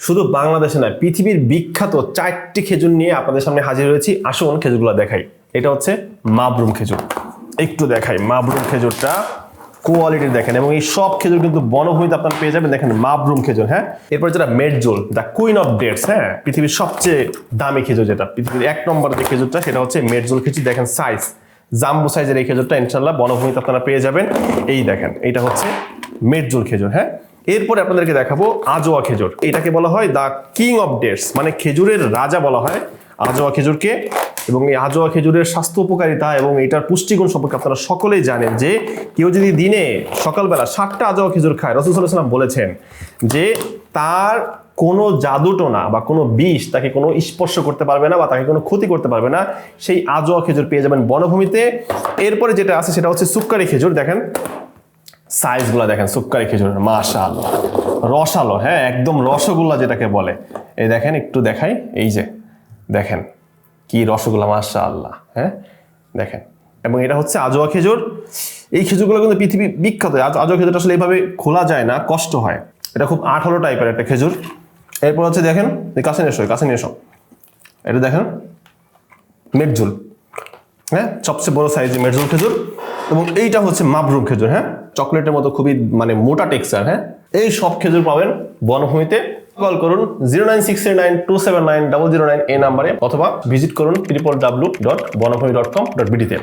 শুধু বাংলাদেশে নয়, পৃথিবীর বিখ্যাত 4টি খেজুর নিয়ে আপনাদের সামনে হাজির হয়েছি। আসুন খেজুরগুলো দেখাই। এটা হচ্ছে মাবরুম খেজুর। একটু দেখাই মাবরুম খেজুরটা, কোয়ালিটি দেখেন। এবং এই সব খেজুর কিন্তু বনভূমিতে আপনারা পেয়ে যাবেন। দেখেন মাবরুম খেজুর, হ্যাঁ। এরপর যেটা মেডজোল, দ্য কুইন অফ ডেটস, হ্যাঁ, পৃথিবীর সবচেয়ে দামি খেজুর, যেটা পৃথিবীর 1 নম্বর যে খেজুরটা সেটা হচ্ছে মেডজোল খেজুর। দেখেন সাইজ, জাম্বো সাইজের এই খেজুরটা ইনশাল্লাহ বনভূমিতে আপনারা পেয়ে যাবেন। এই দেখেন, এটা হচ্ছে মেডজোল খেজুর, হ্যাঁ। এরপরে আপনাদেরকে দেখাবো আজোয়া খেজুর। এটাকে বলা হয় দ্য কিং অফ ডেটস, মানে খেজুরের রাজা বলা হয় আজোয়া খেজুরকে। এবং এই আজোয়া খেজুরের স্বাস্থ্য উপকারিতা এবং এটার পুষ্টিগুণ সম্পর্কে আপনারা সকলেই জানেন যে কেউ যদি দিনে সকালবেলা 7টা আজোয়া খেজুর খায়, রাসূল সাল্লাল্লাহু আলাইহি ওয়াসাল্লাম বলেছেন যে তার কোনো জাদুটোনা বা কোনো বিষ তাকে কোনো স্পর্শ করতে পারবে না বা তাকে কোনো ক্ষতি করতে পারবে না। সেই আজোয়া খেজুর পেয়ে যাবেন বনভূমিতে। এরপরে যেটা আছে সেটা হচ্ছে সুক্কারি খেজুর। দেখেন সাইজগুলো দেখেন, সুক্কারি খেজুর, মাশাআল্লাহ, রসালো, হ্যাঁ, একদম রসগোল্লা যেটাকে বলে। এই দেখেন, একটু দেখাই, এই যে দেখেন কি রসগোল্লা, মাশাআল্লাহ, হ্যাঁ, দেখেন। এবং এটা হচ্ছে আজোয়া খেজুর। এই খেজুরগুলো কিন্তু পৃথিবী বিখ্যাত। আজোয়া খেজুরটা আসলে এইভাবে খোলা যায় না, কষ্ট হয়। এটা খুব আঠালো টাইপের একটা খেজুর। এরপর হচ্ছে দেখেন, কাছে নিয়ে এসো, এটা দেখেন মেডজোল, হ্যাঁ, সবচেয়ে বড় সাইজের মেডজোল খেজুর। এবং এইটা হচ্ছে মাবরুম খেজুর, হ্যাঁ, চকলেটের মতো খুবই মানে মোটা টেক্সচার, হ্যাঁ। এই সব খেজুর পাবেন বনভূমিতে। কল করুন 09639279009 এই নাম্বারে, অথবা ভিজিট করুন www.bonabhumi.com.bd তে।